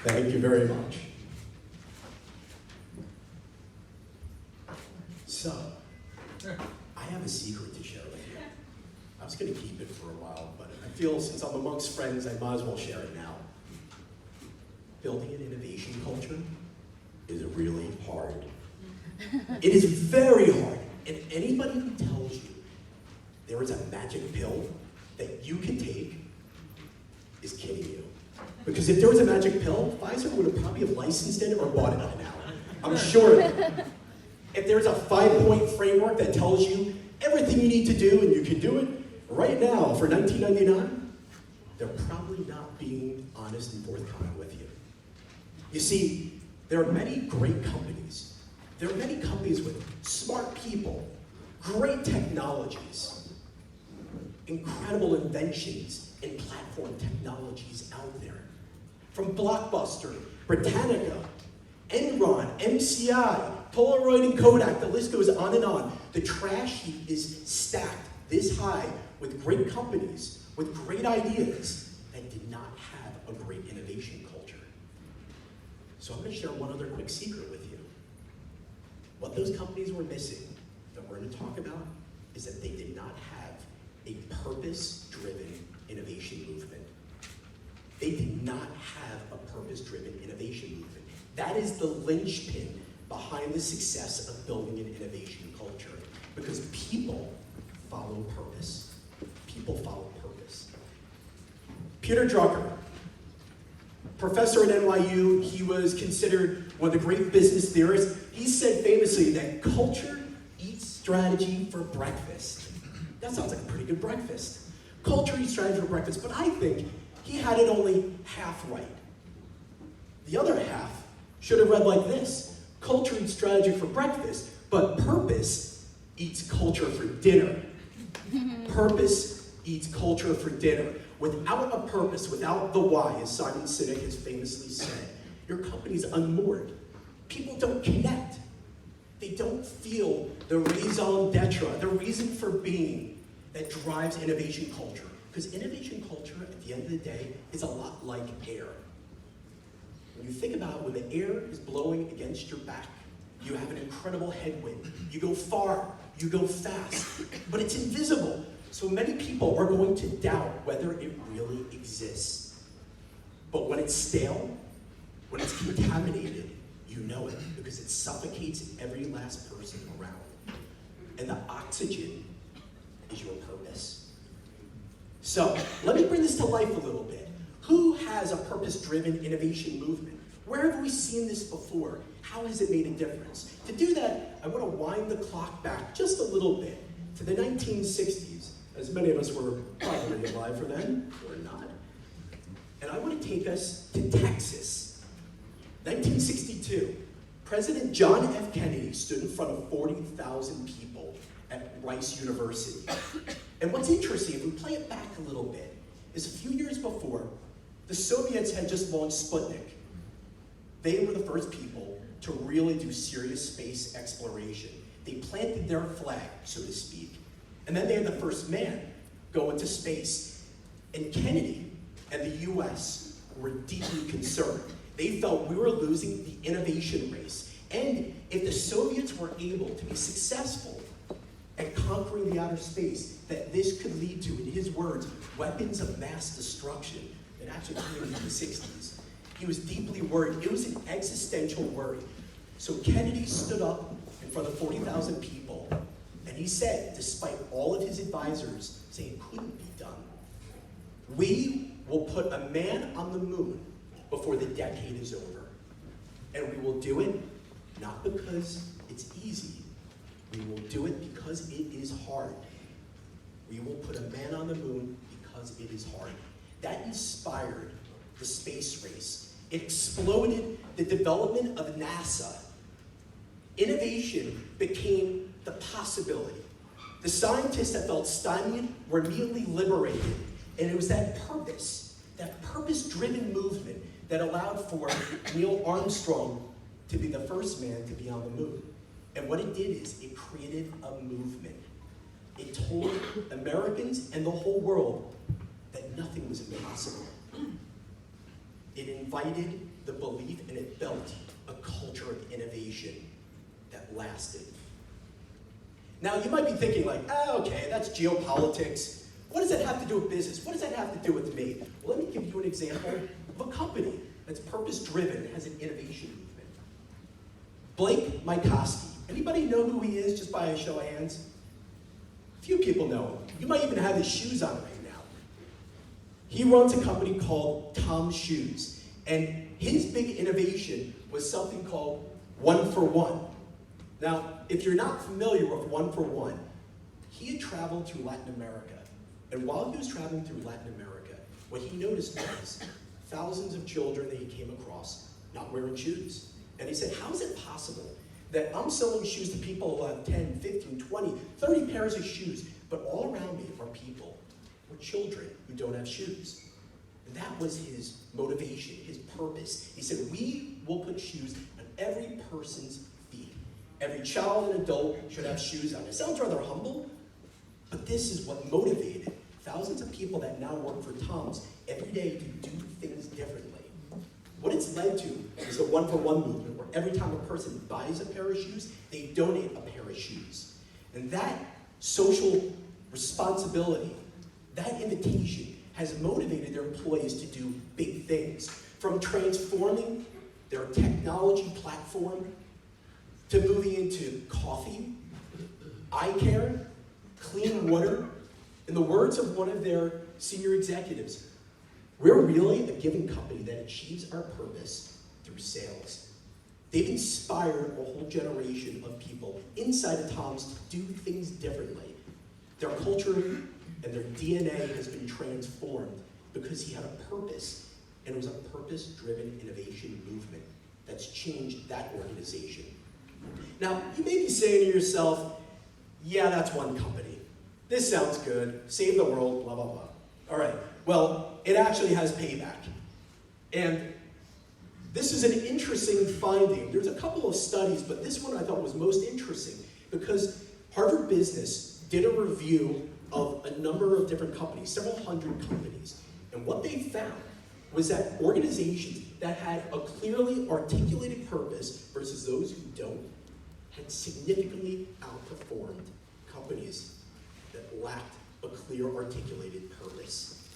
Thank you very much. So, I have a secret to share with you. I was going to keep it for a while, but I feel since I'm amongst friends, I might as well share it now. Building an innovation culture is really hard. It is very hard. And anybody who tells you there is a magic pill that you can take is kidding you. Because if there was a magic pill, Pfizer would have probably licensed it or bought it by now. I'm sure of it. If there's a 5-point framework that tells you everything you need to do and you can do it right now for $19.99, they're probably not being honest and forthcoming with you. You see, there are many great companies. There are many companies with smart people, great technologies, incredible inventions and platform technologies out there. From Blockbuster, Britannica, Enron, MCI, Polaroid and Kodak, the list goes on and on. The trash heap is stacked this high with great companies, with great ideas that did not have a great innovation culture. So I'm going to share one other quick secret with you. What those companies were missing that we're going to talk about is that they did not have a purpose-driven innovation movement. They did not have a purpose-driven innovation movement. That is the linchpin behind the success of building an innovation culture, because people follow purpose. People follow purpose. Peter Drucker, professor at NYU, he was considered one of the great business theorists. He said famously that culture eats strategy for breakfast. That sounds like a pretty good breakfast. Culture eats strategy for breakfast, but I think he had it only half right. The other half should have read like this: culture eats strategy for breakfast, but purpose eats culture for dinner. Purpose eats culture for dinner. Without a purpose, without the why, as Simon Sinek has famously said, your company's unmoored. People don't connect. They don't feel the raison d'etre, the reason for being that drives innovation culture. Because innovation culture, at the end of the day, is a lot like air. When you think about when the air is blowing against your back, you have an incredible headwind. You go far, you go fast, but it's invisible. So many people are going to doubt whether it really exists. But when it's stale, when it's contaminated, you know it, because it suffocates every last person around. And the oxygen is your purpose. So let me bring this to life a little bit. Who has a purpose-driven innovation movement? Where have we seen this before? How has it made a difference? To do that, I want to wind the clock back just a little bit to the 1960s, as many of us were probably alive for then, or not. And I want to take us to Texas. 1962, President John F. Kennedy stood in front of 40,000 people at Rice University. And what's interesting, if we play it back a little bit, is a few years before, the Soviets had just launched Sputnik. They were the first people to really do serious space exploration. They planted their flag, so to speak. And then they had the first man go into space. And Kennedy and the US were deeply concerned. They felt we were losing the innovation race. And if the Soviets were able to be successful at conquering the outer space, that this could lead to, in his words, weapons of mass destruction that actually came in the 60s. He was deeply worried. It was an existential worry. So Kennedy stood up in front of 40,000 people, and he said, despite all of his advisors saying it couldn't be done, we will put a man on the moon before the decade is over. And we will do it not because it's easy. We will do it because it is hard. We will put a man on the moon because it is hard. That inspired the space race. It exploded the development of NASA. Innovation became the possibility. The scientists that felt stymied were immediately liberated. And it was that purpose-driven movement that allowed for Neil Armstrong to be the first man to be on the moon. And what it did is it created a movement. It told Americans and the whole world that nothing was impossible. It invited the belief and it built a culture of innovation that lasted. Now, you might be thinking like, okay, that's geopolitics. What does that have to do with business? What does that have to do with me? Well, let me give you an example of a company that's purpose-driven, has an innovation movement. Blake Mycoskie. Anybody know who he is, just by a show of hands? A few people know him. You might even have his shoes on right now. He runs a company called Tom's Shoes. And his big innovation was something called 1 for 1. Now, if you're not familiar with 1 for 1, he had traveled through Latin America. And while he was traveling through Latin America, what he noticed was thousands of children that he came across not wearing shoes. And he said, how is it possible that I'm selling shoes to people who have 10, 15, 20, 30 pairs of shoes, but all around me are people or children who don't have shoes? And that was his motivation, his purpose. He said, we will put shoes on every person's feet. Every child and adult should have shoes on. It sounds rather humble, but this is what motivated thousands of people that now work for Tom's every day to do things differently. What it's led to is the 1 for 1 movement, where every time a person buys a pair of shoes, they donate a pair of shoes. And that social responsibility, that invitation, has motivated their employees to do big things. From transforming their technology platform to moving into coffee, eye care, clean water. In the words of one of their senior executives, we're really a giving company that achieves our purpose through sales. They've inspired a whole generation of people inside of Tom's to do things differently. Their culture and their DNA has been transformed because he had a purpose, and it was a purpose-driven innovation movement that's changed that organization. Now, you may be saying to yourself, yeah, that's one company. This sounds good, save the world, blah, blah, blah. All right, well, it actually has payback. And this is an interesting finding. There's a couple of studies, but this one I thought was most interesting because Harvard Business did a review of a number of different companies, several hundred companies. And what they found was that organizations that had a clearly articulated purpose versus those who don't had significantly outperformed companies that lacked a clear articulated purpose.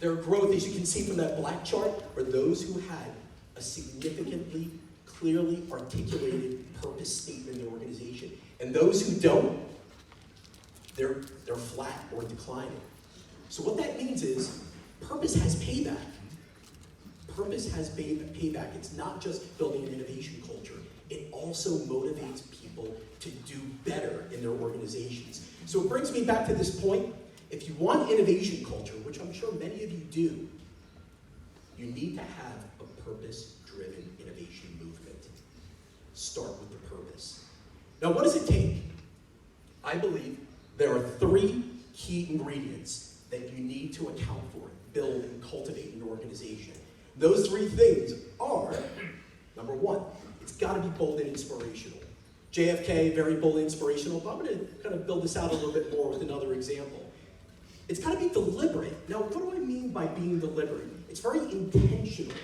Their growth, as you can see from that black chart, are those who had a significantly, clearly articulated purpose statement in their organization. And those who don't, they're flat or declining. So what that means is purpose has payback. Purpose has payback. It's not just building an innovation culture. It also motivates people to do better in their organizations. So it brings me back to this point. If you want innovation culture, which I'm sure many of you do, you need to have a purpose-driven innovation movement. Start with the purpose. Now, what does it take? I believe there are 3 key ingredients that you need to account for, build, and cultivate in your organization. Those 3 things are, number 1, it's got to be bold and inspirational. JFK, very bold and inspirational, but I'm going to kind of build this out a little bit more with another example. It's got to be deliberate. Now, what do I mean by being deliberate? It's very intentional,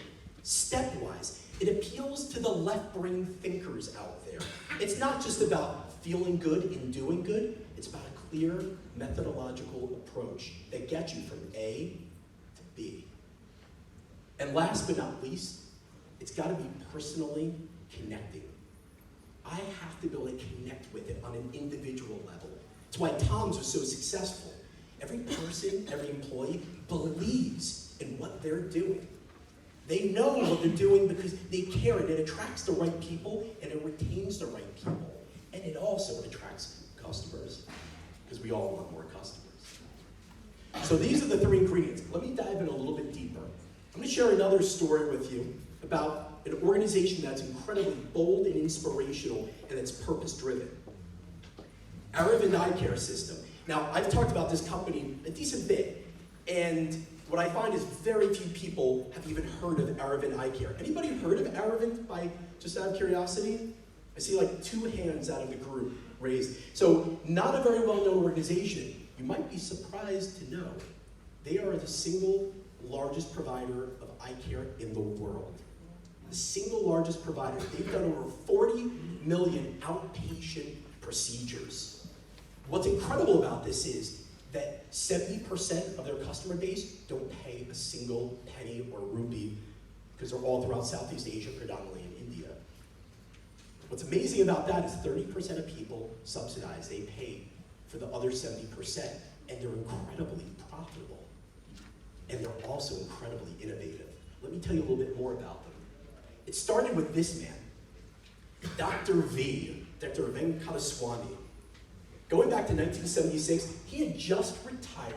stepwise. It appeals to the left-brain thinkers out there. It's not just about feeling good and doing good. It's about a clear methodological approach that gets you from A to B. And last but not least, it's got to be personally connecting. I have to be able to connect with it on an individual level. It's why Tom's was so successful. Every person, every employee believes in what they're doing. They know what they're doing because they care, and it attracts the right people, and it retains the right people. And it also attracts customers, because we all want more customers. So these are the 3 ingredients. Let me dive in a little bit deeper. I'm going to share another story with you about an organization that's incredibly bold and inspirational, and it's purpose-driven. Aravind Eye Care System. Now, I've talked about this company a decent bit, and what I find is very few people have even heard of Aravind Eye Care. Anybody heard of Aravind, by just out of curiosity? I see like 2 hands out of the group raised. So, not a very well-known organization. You might be surprised to know they are the single largest provider of eye care in the world. The single largest provider. They've done over 40 million outpatient procedures. What's incredible about this is that 70% of their customer base don't pay a single penny or rupee because they're all throughout Southeast Asia, predominantly in India. What's amazing about that is 30% of people subsidize, they pay for the other 70%, and they're incredibly profitable. And they're also incredibly innovative. Let me tell you a little bit more about them. It started with this man, Dr. Venkataswamy. Going back to 1976, he had just retired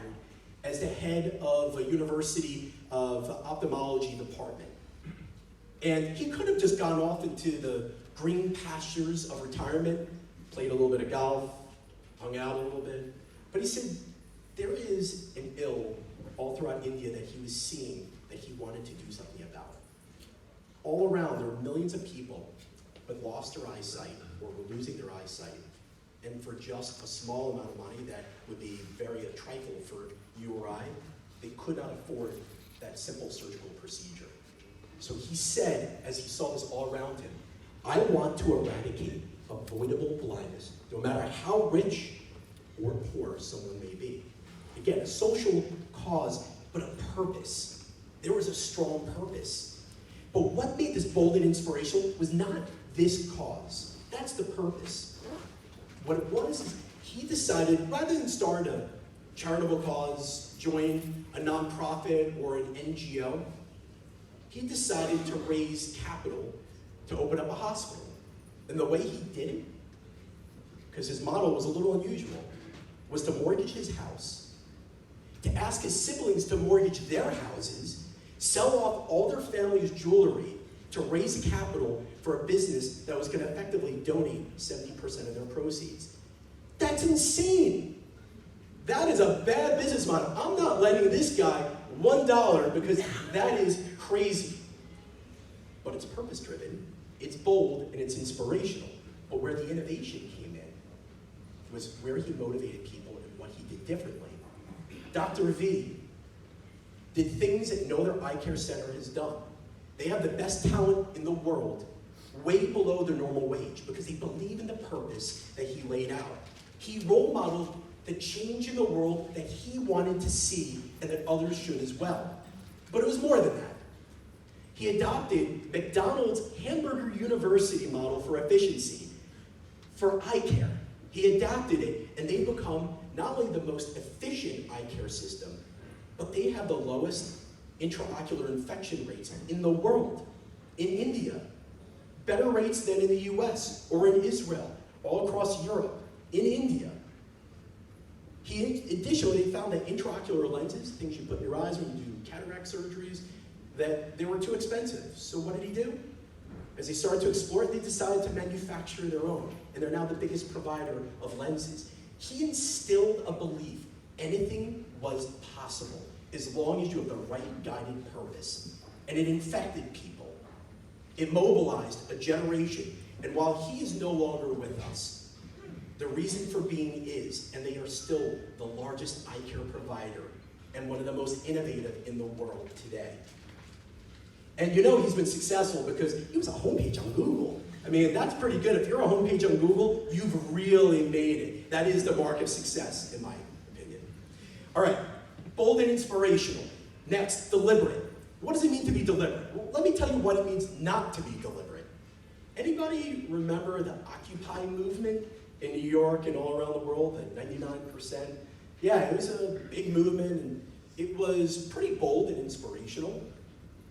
as the head of a university of ophthalmology department. And he could have just gone off into the green pastures of retirement, played a little bit of golf, hung out a little bit. But he said there is an ill all throughout India that he was seeing that he wanted to do something about. All around, there were millions of people that lost their eyesight or were losing their eyesight. And for just a small amount of money that would be very a trifle for you or I, they could not afford that simple surgical procedure. So he said, as he saw this all around him, I want to eradicate avoidable blindness, no matter how rich or poor someone may be. Again, a social cause, but a purpose. There was a strong purpose. But what made this bold and inspirational was not this cause. That's the purpose. What it was is he decided, rather than start a charitable cause, join a nonprofit or an NGO, he decided to raise capital to open up a hospital. And the way he did it, because his model was a little unusual, was to mortgage his house, to ask his siblings to mortgage their houses, sell off all their family's jewelry to raise capital for a business that was going to effectively donate 70% of their proceeds. That's insane. That is a bad business model. I'm not lending this guy $1 because that is crazy. But it's purpose-driven, it's bold, and it's inspirational. But where the innovation came in was where he motivated people and what he did differently. Dr. V did things that no other eye care center has done. They have the best talent in the world, way below their normal wage, because they believe in the purpose that he laid out. He role modeled the change in the world that he wanted to see and that others should as well. But it was more than that. He adopted McDonald's Hamburger University model for efficiency for eye care. He adapted it, and they've become not only the most efficient eye care system, but they have the lowest intraocular infection rates in the world. In India, better rates than in the US or in Israel, all across Europe, in India. He additionally found that intraocular lenses, things you put in your eyes when you do cataract surgeries, that they were too expensive. So what did he do? As they started to explore it, they decided to manufacture their own, and they're now the biggest provider of lenses. He instilled a belief anything was possible as long as you have the right guiding purpose. And it infected people. It mobilized a generation. And while he is no longer with us, the reason for being is, and they are still the largest eye care provider and one of the most innovative in the world today. And you know he's been successful because he was a homepage on Google. I mean, that's pretty good. If you're a homepage on Google, you've really made it. That is the mark of success, in my opinion. All right, bold and inspirational. Next, deliberate. What does it mean to be deliberate? Well, let me tell you what it means not to be deliberate. Anybody remember the Occupy movement in New York and all around the world, the 99%? Yeah, it was a big movement, and it was pretty bold and inspirational.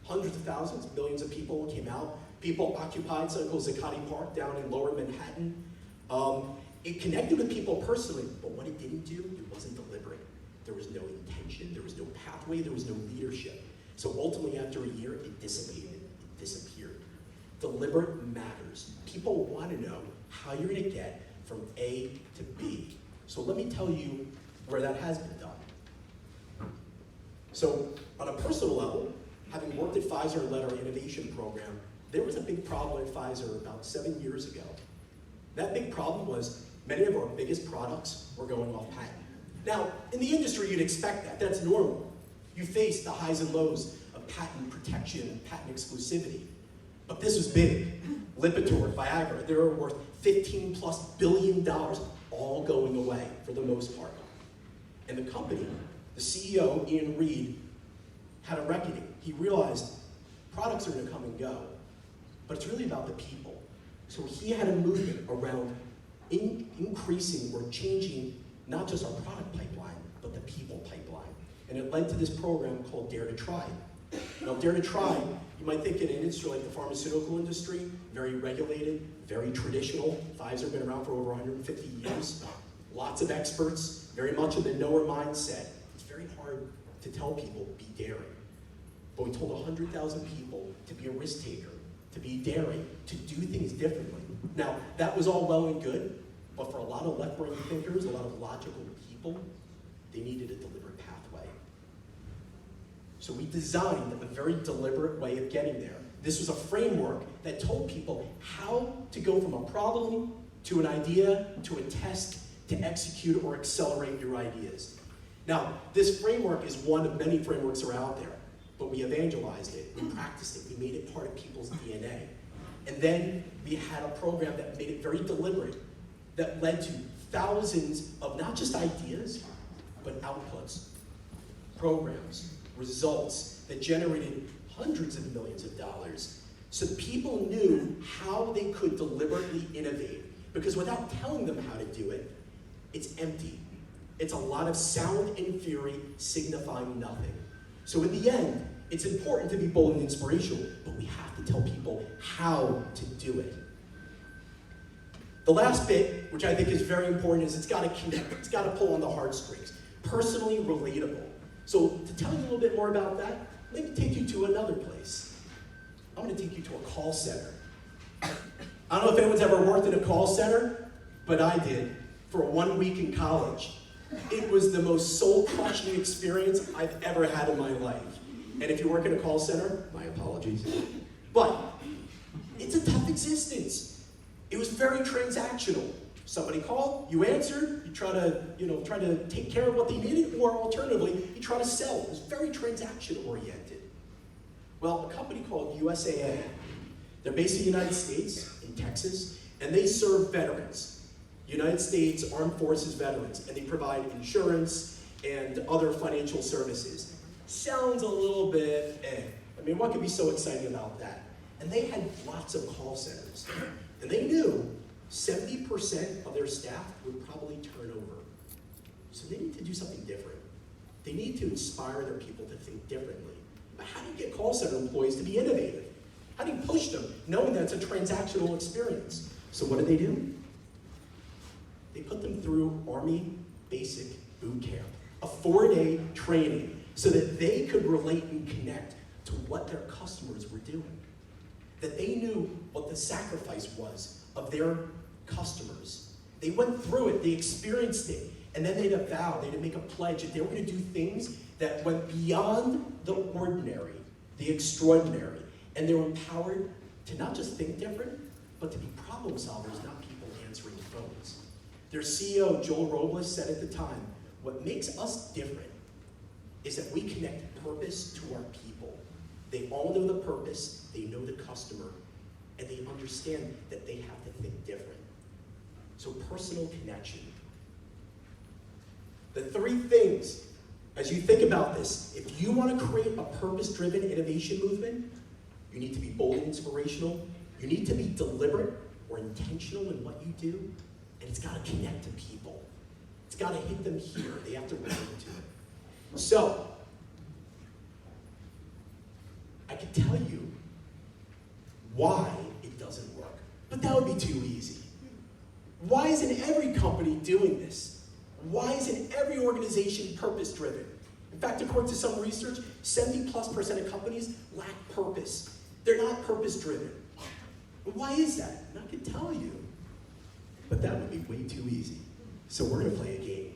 Hundreds of thousands, millions of people came out. People occupied something called Zuccotti Park down in lower Manhattan. It connected with people personally, but what it didn't do, it wasn't deliberate. There was no intention, there was no pathway, there was no leadership. So ultimately, after a year, it dissipated, it disappeared. Deliberate matters. People want to know how you're going to get from A to B. So let me tell you where that has been done. So on a personal level, having worked at Pfizer and led our innovation program, there was a big problem at Pfizer about 7 years ago. That big problem was many of our biggest products were going off patent. Now, in the industry, you'd expect that. That's normal. You face the highs and lows of patent protection and patent exclusivity. But this was big. Lipitor, Viagra, they were worth $15+ billion, all going away for the most part. And the company, the CEO, Ian Reed, had a reckoning. He realized products are going to come and go, but it's really about the people. So he had a movement around increasing or changing not just our product pipeline, but the people pipeline. And it led to this program called Dare to Try. Now, Dare to Try, you might think in an industry like the pharmaceutical industry, very regulated, very traditional. Pfizer have been around for over 150 years. Lots of experts, very much in the knower mindset. It's very hard to tell people, be daring. But we told 100,000 people to be a risk taker, to be daring, to do things differently. Now, that was all well and good, but for a lot of left-brain thinkers, a lot of logical people, they needed a deliberate pathway. So we designed a very deliberate way of getting there. This was a framework that told people how to go from a problem to an idea, to a test, to execute or accelerate your ideas. Now, this framework is one of many frameworks that are out there, but we evangelized it, we practiced it, we made it part of people's DNA. And then we had a program that made it very deliberate, that led to thousands of not just ideas, but outputs, programs, results that generated hundreds of millions of dollars. So people knew how they could deliberately innovate. Because without telling them how to do it, it's empty. It's a lot of sound and fury signifying nothing. So in the end, it's important to be bold and inspirational, but we have to tell people how to do it. The last bit, which I think is very important, is it's got to connect. It's got to pull on the heartstrings. Personally relatable. So to tell you a little bit more about that, let me take you to another place. I'm going to take you to a call center. I don't know if anyone's ever worked in a call center, but I did for 1 week in college. It was the most soul-crushing experience I've ever had in my life. And if you work in a call center, my apologies. But it's a tough existence. It was very transactional. Somebody called, you answered, you try to take care of what they needed, or alternatively, you try to sell. It was very transaction oriented. Well, a company called USAA, they're based in the United States, in Texas, and they serve veterans. United States Armed Forces veterans, and they provide insurance and other financial services. Sounds a little bit I mean, what could be so exciting about that? And they had lots of call centers. And they knew 70% of their staff would probably turn over. So they need to do something different. They need to inspire their people to think differently. But how do you get call center employees to be innovative? How do you push them, knowing that it's a transactional experience? So what do? They put them through Army Basic Boot Camp, a 4-day training, so that they could relate and connect to what their customers were doing. That they knew what the sacrifice was of their customers. They went through it, they experienced it, and then they'd vow, they'd make a pledge that they were going to do things that went beyond the ordinary, the extraordinary, and they were empowered to not just think different, but to be problem solvers, not people answering phones. Their CEO, Joel Robles, said at the time, what makes us different is that we connect purpose to our people. They all know the purpose, they know the customer, and they understand that they have to think different. So personal connection. The 3 things, as you think about this, if you want to create a purpose-driven innovation movement, you need to be bold and inspirational, you need to be deliberate or intentional in what you do, and it's got to connect to people. It's got to hit them here. They have to relate to it. So, I can tell you why it doesn't work, but that would be too easy. Why isn't every company doing this? Why isn't every organization purpose-driven? In fact, according to some research, 70+% of companies lack purpose. They're not purpose-driven. Why is that? And I can tell you. But that would be way too easy. So we're going to play a game.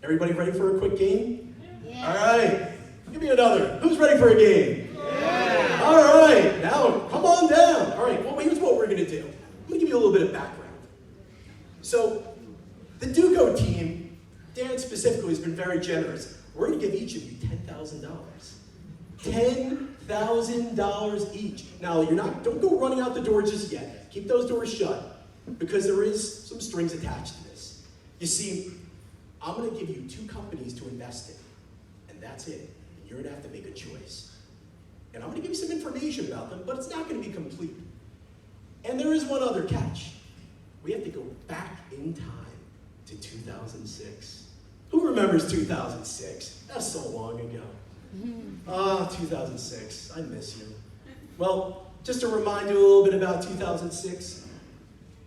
Everybody ready for a quick game? Yeah. All right. Give me another. Who's ready for a game? Yeah. All right. Now, come on down. All right. Well, here's what we're going to do. I'm going to give you a little bit of background. So, the Duco team, Dan specifically, has been very generous. we're going to give each of you $10,000. $10,000 each. Now, don't go running out the door just yet. Keep those doors shut, because there is some strings attached to this. You see, I'm going to give you 2 companies to invest in, and that's it. And you're going to have to make a choice. And I'm going to give you some information about them, but it's not going to be complete. And there is one other catch. We have to go back in time to 2006. Who remembers 2006? That's so long ago. 2006, I miss you. Well, just to remind you a little bit about 2006,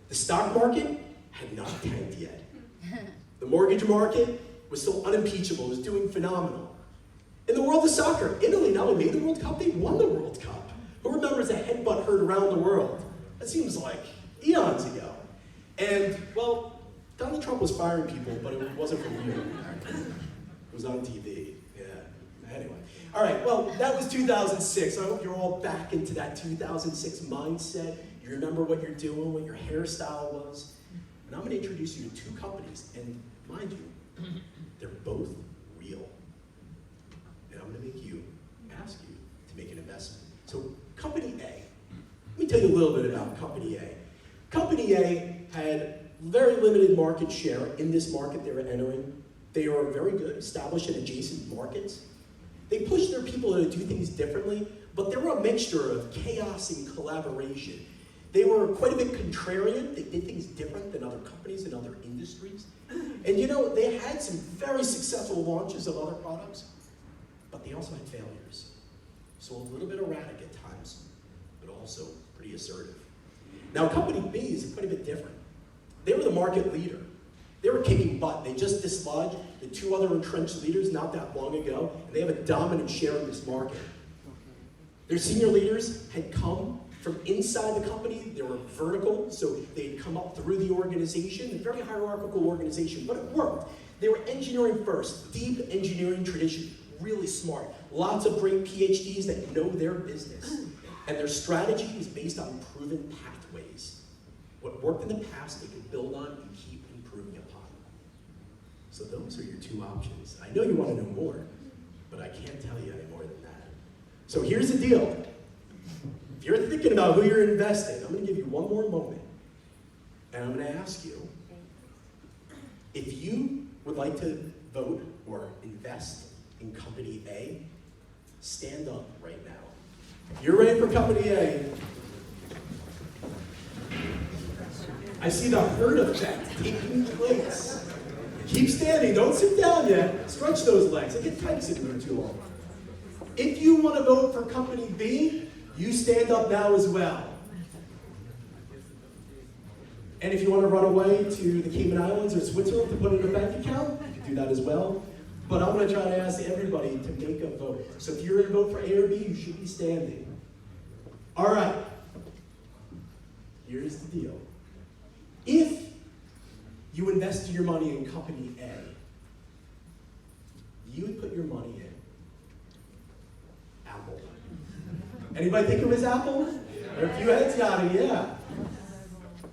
the stock market had not tanked yet. The mortgage market was still unimpeachable, it was doing phenomenal. In the world of soccer, Italy not only made the World Cup, they won the World Cup. Who remembers a headbutt heard around the world? That seems like eons ago. And, well, Donald Trump was firing people, but it wasn't from you. It was on TV. Yeah. Anyway. All right, well, that was 2006. I hope you're all back into that 2006 mindset. You remember what you're doing, what your hairstyle was. And I'm going to introduce you to 2 companies. And mind you, they're both real. And I'm going to ask you to make an investment. So, Company A. Let me tell you a little bit about Company A. Company A had very limited market share in this market they were entering. They are very good, established in adjacent markets. They pushed their people to do things differently, but they were a mixture of chaos and collaboration. They were quite a bit contrarian. They did things different than other companies in other industries. And they had some very successful launches of other products, but they also had failures. So a little bit erratic at times, but also pretty assertive. Now, Company B is quite a bit different. They were the market leader. They were kicking butt. They just dislodged the 2 other entrenched leaders not that long ago, and they have a dominant share in this market. Their senior leaders had come from inside the company. They were vertical, so they'd come up through the organization, a very hierarchical organization, but it worked. They were engineering first, deep engineering tradition, really smart. Lots of great PhDs that know their business. And their strategy is based on proven pathways. What worked in the past, they could build on and keep improving upon. So those are your 2 options. I know you want to know more, but I can't tell you any more than that. So here's the deal. If you're thinking about who you're investing, I'm going to give you one more moment. And I'm going to ask you, if you would like to vote or invest in Company A, stand up right now. You're ready for Company A. I see the herd effect taking place. Keep standing, don't sit down yet. Stretch those legs. They get tight sitting there too long. If you want to vote for Company B, you stand up now as well. And if you want to run away to the Cayman Islands or Switzerland to put in a bank account, you can do that as well. But I'm going to try to ask everybody to make a vote. So if you're going to vote for A or B, you should be standing. All right. Here's the deal. If you invested your money in Company A, you would put your money in Apple. Anybody think it was Apple? There are a few heads nodding, yeah.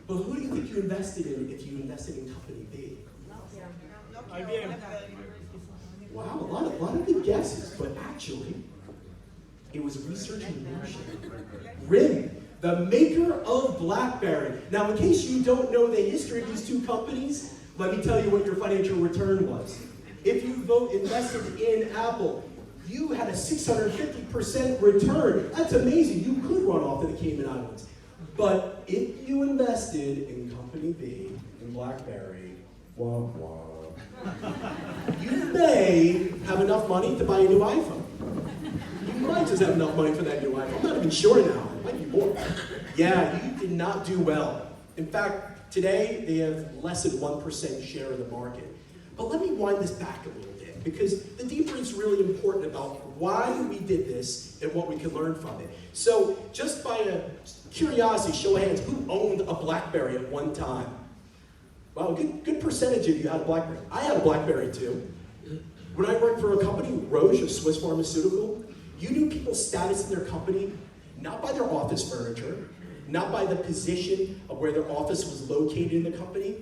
But who do you think you invested in if you invested in Company B? IBM. Wow, a lot of good guesses, but actually, it was Research in Motion. RIM, the maker of BlackBerry. Now, in case you don't know the history of these 2 companies, let me tell you what your financial return was. If you invested in Apple, you had a 650% return. That's amazing. You could run off to the Cayman Islands. But if you invested in Company B, in BlackBerry, wah wah, you may have enough money to buy a new iPhone. You might just have enough money for that new iPhone. I'm not even sure now. It might be more. Yeah, you did not do well. In fact, today they have less than 1% share of the market. But let me wind this back a little bit, because the debrief is really important about why we did this and what we can learn from it. So, just by a curiosity, show of hands, who owned a BlackBerry at one time? Wow, good percentage of you had a BlackBerry. I had a BlackBerry too. When I worked for a company, Roche, a Swiss pharmaceutical, you knew people's status in their company not by their office furniture, not by the position of where their office was located in the company.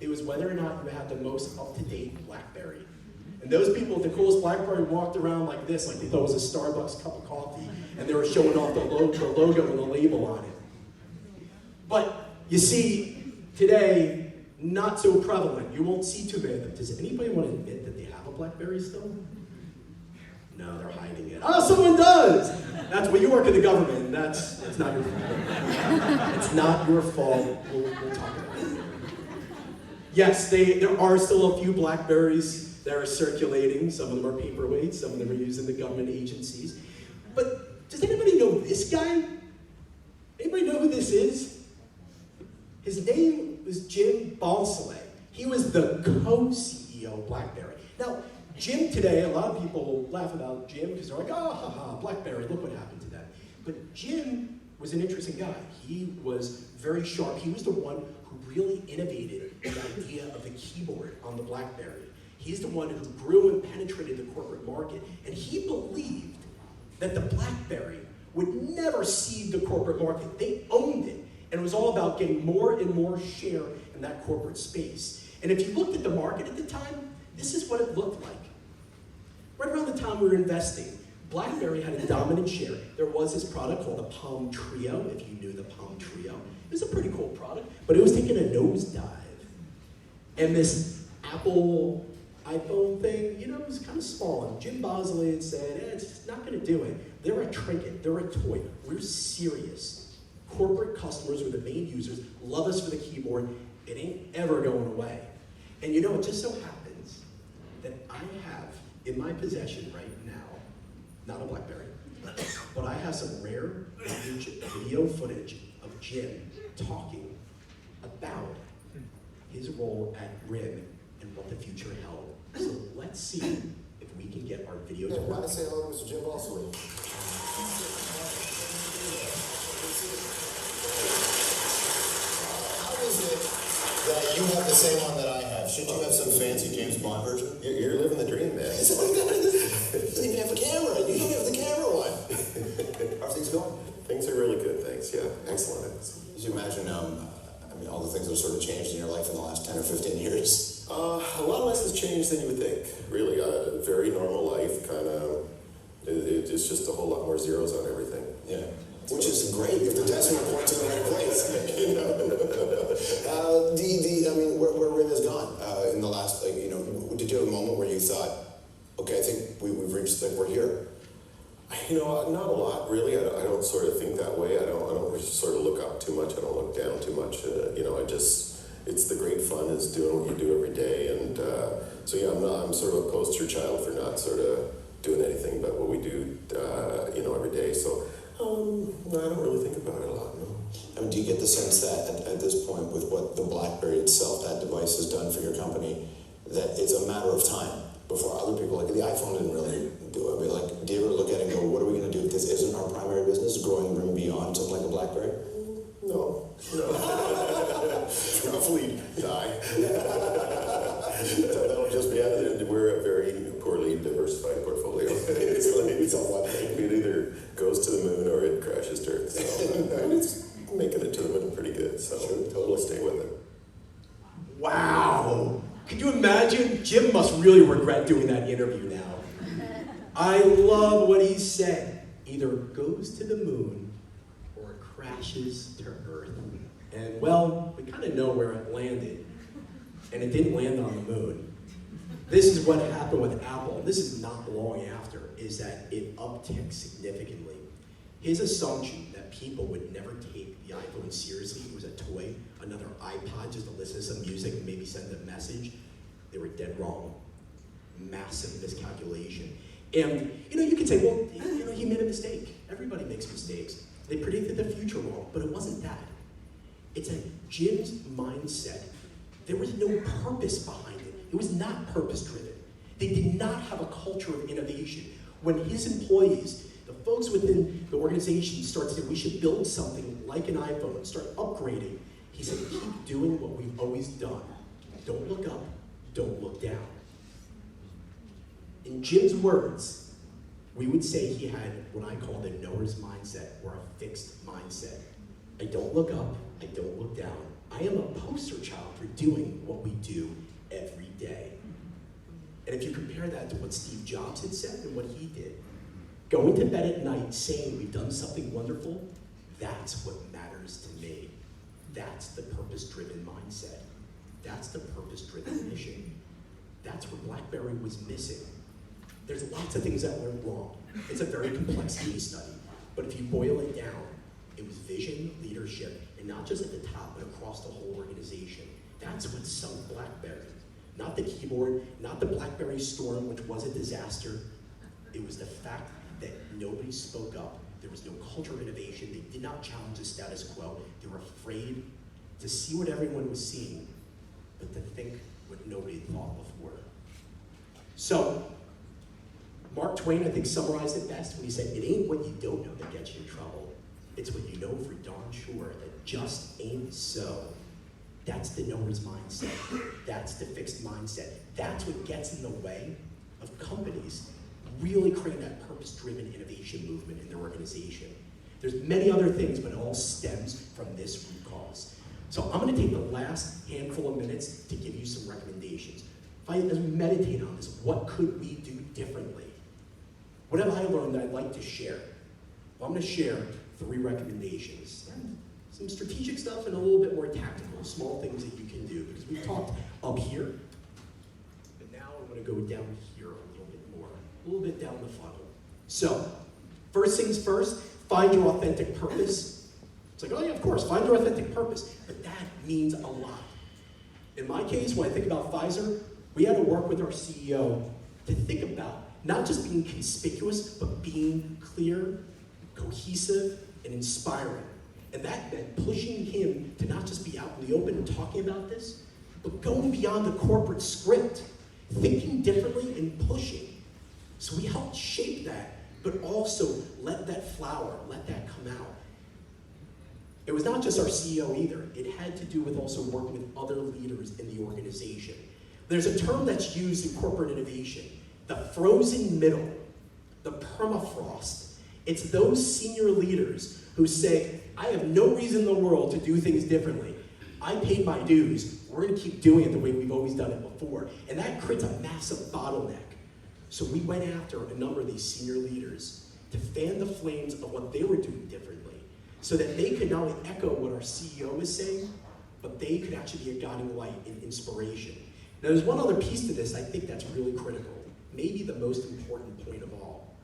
It was whether or not you had the most up-to-date BlackBerry. And those people with the coolest BlackBerry walked around like this, like they thought it was a Starbucks cup of coffee, and they were showing off the logo and the label on it. But you see, today, not so prevalent. You won't see too many of them. Does anybody want to admit that they have a BlackBerry still? No, they're hiding it. Oh, someone does! That's when you work in the government. That's not your fault. It's not your fault. We'll talk about it. Yes, there are still a few BlackBerries that are circulating. Some of them are paperweights. Some of them are used in the government agencies. But does anybody know this guy? Anybody know who this is? His name was Jim Balsillie. He was the co-CEO of BlackBerry. Now, Jim today, a lot of people laugh about Jim because they're like, oh, haha, BlackBerry, look what happened to them. But Jim was an interesting guy. He was very sharp. He was the one who really innovated the idea of the keyboard on the BlackBerry. He's the one who grew and penetrated the corporate market. And he believed that the BlackBerry would never cede the corporate market. They owned it. And it was all about getting more and more share in that corporate space. And if you looked at the market at the time, this is what it looked like. Right around the time we were investing, BlackBerry had a dominant share. There was this product called the Palm Trio, if you knew the Palm Trio. It was a pretty cool product, but it was taking a nosedive. And this Apple iPhone thing, it was kind of small. And Jim Balsillie had said, it's not going to do it. They're a trinket. They're a toy. We're serious. Corporate customers were the main users, love us for the keyboard. It ain't ever going away. And it just so happens that I have in my possession right now, not a BlackBerry, but I have some rare video footage of Jim talking about his role at RIM and what the future held. So let's see if we can get our videos Yeah, working. say hello to Mr. Jim Balsillie. How is it that you have the same one that I have? Shouldn't you have some fancy James Bond version? You're living the dream, man. It doesn't even have a camera. You don't have the camera one. How are things going? Things are really good, thanks. Yeah, excellent. Did you imagine, all the things that have sort of changed in your life in the last 10 or 15 years? A lot less has changed than you would think. Really, a very normal life, kind of. It's just a whole lot more zeros on everything. Yeah. Which is great if the decimal point's in the right place. Where RIM has gone in the last, did you have a moment where you thought, okay, I think we've reached, we're here? Not a lot, really. I don't sort of think that way. I don't sort of look up too much. I don't look down too much. It's the great fun is doing what you do every day. And I'm sort of a poster child for not sort of doing anything but what we do, every day. So, I don't really think about it a lot, no. Do you get the sense that at this point, with what the BlackBerry itself, that device has done for your company, that it's a matter of time before other people, like the iPhone didn't really do it, but do you ever look at it and go, what are we going to do if this isn't our primary business, growing RIM beyond something like a BlackBerry? No. Probably die. That'll just be it. We're a very poorly diversified portfolio. It either goes to the moon or it crashes to Earth. So, it's making it to the moon pretty good. So totally stay with it. Wow. Could you imagine? Jim must really regret doing that interview now. I love what he said. Either goes to the moon or crashes to Earth. And well, we kind of know where it landed. And it didn't land on the moon. This is what happened with Apple. This is not long after, is that it upticked significantly. His assumption that people would never take the iPhone seriously, it was a toy, another iPod just to listen to some music and maybe send a message, they were dead wrong. Massive miscalculation. And you could say, well, he made a mistake. Everybody makes mistakes. They predicted the future wrong, but it wasn't that. It's a Jim's mindset. There was no purpose behind it. It was not purpose-driven. They did not have a culture of innovation. When his employees, the folks within the organization started saying, we should build something like an iPhone and start upgrading, he said, keep doing what we've always done. Don't look up, don't look down. In Jim's words, we would say he had what I call the knower's mindset, or a fixed mindset. I don't look up, I don't look down. I am a poster child for doing what we do every day. And if you compare that to what Steve Jobs had said and what he did, going to bed at night saying we've done something wonderful, that's what matters to me. That's the purpose-driven mindset. That's the purpose-driven mission. That's what BlackBerry was missing. There's lots of things that went wrong. It's a very complex case study. But if you boil it down, it was vision, leadership, and not just at the top, but across the whole organization. That's what sunk BlackBerry. Not the keyboard, not the BlackBerry Storm, which was a disaster. It was the fact that nobody spoke up. There was no culture of innovation. They did not challenge the status quo. They were afraid to see what everyone was seeing, but to think what nobody had thought before. So, Mark Twain, I think, summarized it best when he said, it ain't what you don't know that gets you in trouble. It's what you know for darn sure that just ain't so. That's the knowers mindset. That's the fixed mindset. That's what gets in the way of companies really creating that purpose-driven innovation movement in their organization. There's many other things, but it all stems from this root cause. So I'm going to take the last handful of minutes to give you some recommendations. As we meditate on this, what could we do differently? What have I learned that I'd like to share? Well, I'm going to share 3 recommendations. Some strategic stuff and a little bit more tactical, small things that you can do. Because we've talked up here, but now I'm going to go down here a little bit down the funnel. So, first things first, find your authentic purpose. It's like, oh yeah, of course, find your authentic purpose. But that means a lot. In my case, when I think about Pfizer, we had to work with our CEO to think about not just being conspicuous, but being clear, cohesive, and inspiring. And that meant pushing him to not just be out in the open and talking about this, but going beyond the corporate script, thinking differently and pushing. So we helped shape that, but also let that flower, let that come out. It was not just our CEO either. It had to do with also working with other leaders in the organization. There's a term that's used in corporate innovation, the frozen middle, the permafrost. It's those senior leaders who say, I have no reason in the world to do things differently. I paid my dues. We're going to keep doing it the way we've always done it before. And that creates a massive bottleneck. So we went after a number of these senior leaders to fan the flames of what they were doing differently so that they could not only echo what our CEO was saying, but they could actually be a guiding light and inspiration. Now there's one other piece to this I think that's really critical, maybe the most important point of all,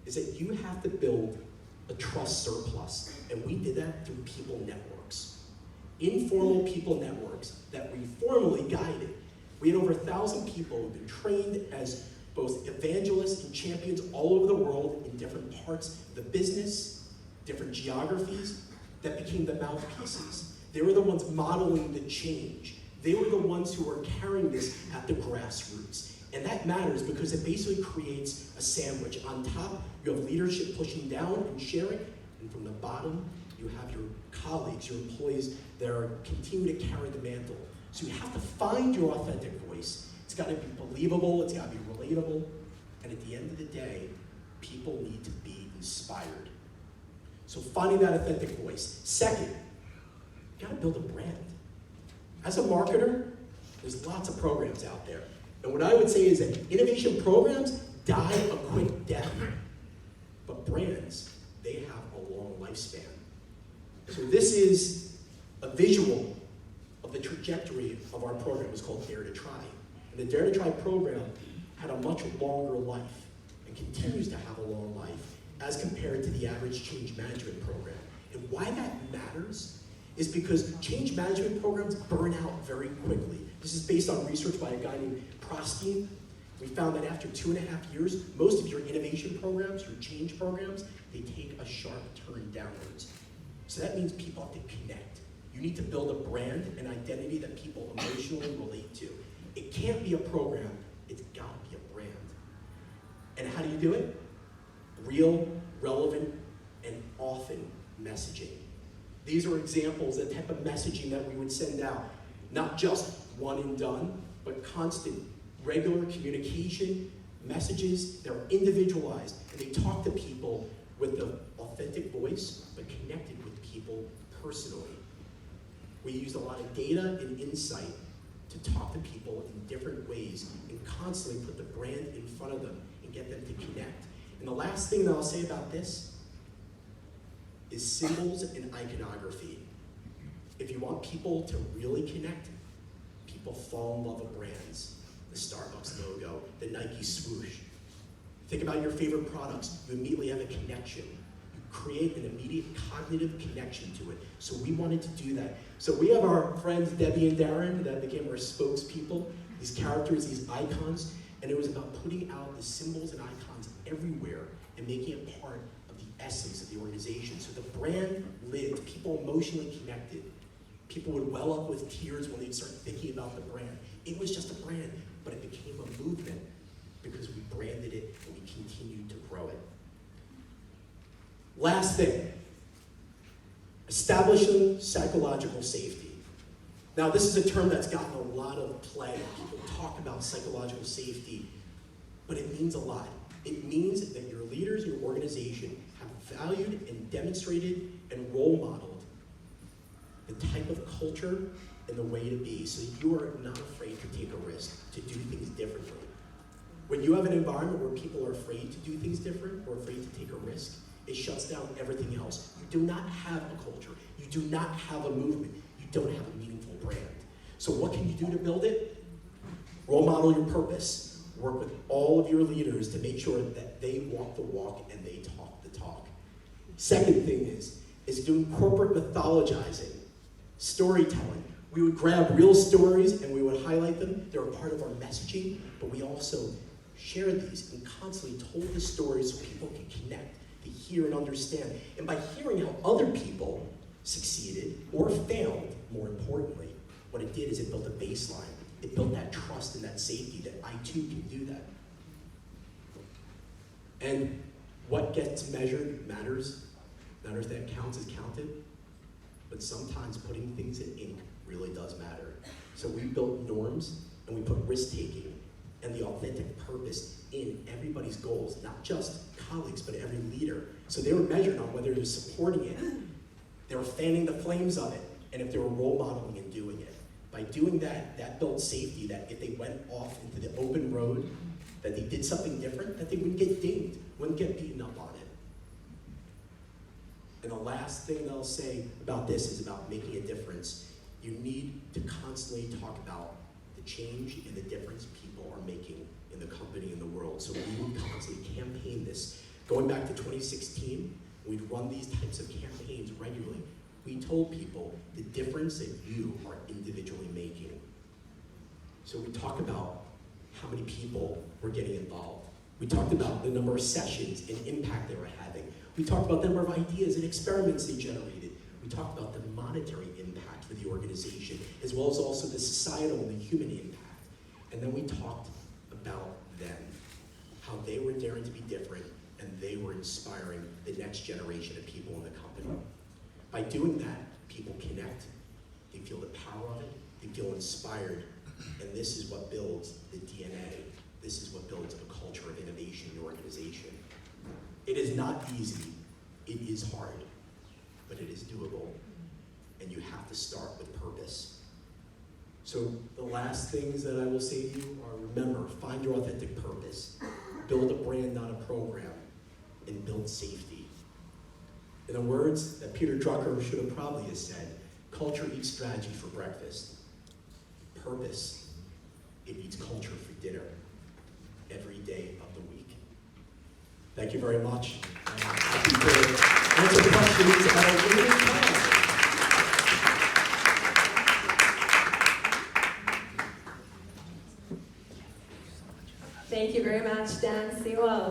is that you have to build a trust surplus. And we did that through people networks. Informal people networks that we formally guided. We had over 1,000 people who've been trained as both evangelists and champions all over the world in different parts of the business, different geographies, that became the mouthpieces. They were the ones modeling the change. They were the ones who were carrying this at the grassroots. And that matters because it basically creates a sandwich. On top, you have leadership pushing down and sharing, and from the bottom, you have your colleagues, your employees that are continuing to carry the mantle. So you have to find your authentic voice. It's got to be believable, it's got to be relatable, and at the end of the day, people need to be inspired. So finding that authentic voice. Second, you got to build a brand. As a marketer, there's lots of programs out there. And what I would say is that innovation programs die a quick death, but brands, they have a long lifespan. So this is a visual of the trajectory of our program. It's called Dare to Try. And the Dare to Try program had a much longer life and continues to have a long life as compared to the average change management program. And why that matters is because change management programs burn out very quickly. This is based on research by a guy named Prostine. We found that after 2.5 years, most of your innovation programs, your change programs, they take a sharp turn downwards. So that means people have to connect. You need to build a brand and identity that people emotionally relate to. It can't be a program, it's gotta be a brand. And how do you do it? Real, relevant, and often messaging. These are examples of the type of messaging that we would send out. Not just one and done, but constant, regular communication, messages that are individualized, and they talk to people with the authentic voice, but connected with people personally. We used a lot of data and insight to talk to people in different ways and constantly put the brand in front of them and get them to connect. And the last thing that I'll say about this is symbols and iconography. If you want people to really connect, people fall in love with brands. The Starbucks logo, the Nike swoosh. Think about your favorite products. You immediately have a connection. You create an immediate cognitive connection to it. So we wanted to do that. So we have our friends Debbie and Darren that became our spokespeople, these characters, these icons, and it was about putting out the symbols and icons everywhere and making it part of the essence of the organization. So the brand lived, people emotionally connected. People would well up with tears when they'd start thinking about the brand. It was just a brand, but it became a movement because we branded it and we continued to grow it. Last thing, establishing psychological safety. Now, this is a term that's gotten a lot of play. People talk about psychological safety, but it means a lot. It means that your leaders, your organization, have valued and demonstrated and role modeled the type of culture and the way to be, so you are not afraid to take a risk, to do things differently. When you have an environment where people are afraid to do things different or afraid to take a risk, it shuts down everything else. You do not have a culture. You do not have a movement. You don't have a meaningful brand. So what can you do to build it? Role model your purpose. Work with all of your leaders to make sure that they walk the walk and they talk the talk. Second thing is doing corporate mythologizing, storytelling. We would grab real stories and we would highlight them. They're a part of our messaging, but we also shared these and constantly told the stories so people can connect, to hear and understand. And by hearing how other people succeeded or failed, more importantly, what it did is it built a baseline. It built that trust and that safety that I too can do that. And what gets measured matters. Matters that counts is counted. But sometimes putting things in ink really does matter. So we built norms and we put risk-taking and the authentic purpose in everybody's goals, not just colleagues, but every leader. So they were measured on whether they were supporting it, they were fanning the flames of it, and if they were role modeling and doing it. By doing that, that built safety, that if they went off into the open road, that they did something different, that they wouldn't get dinged, wouldn't get beaten up on it. And the last thing that I'll say about this is about making a difference. You need to constantly talk about the change and the difference people are making in the company and the world. So we would constantly campaign this. Going back to 2016, we'd run these types of campaigns regularly. We told people the difference that you are individually making. So we talk about how many people were getting involved. We talked about the number of sessions and impact they were having. We talked about the number of ideas and experiments they generated. We talked about the monetary impact for the organization, as well as also the societal and the human impact. And then we talked about them, how they were daring to be different, and they were inspiring the next generation of people in the company. By doing that, people connect, they feel the power of it, they feel inspired, and this is what builds the DNA. This is what builds a culture of innovation in your organization. It is not easy, it is hard, but it is doable, and you have to start with purpose. So the last things that I will say to you are, remember, find your authentic purpose, build a brand, not a program, and build safety. In the words that Peter Drucker should have probably said, culture eats strategy for breakfast. Purpose, it eats culture for dinner every day of the week. Thank you very much. I'm happy to answer questions about any class. Thank you very much, Dan Sewell.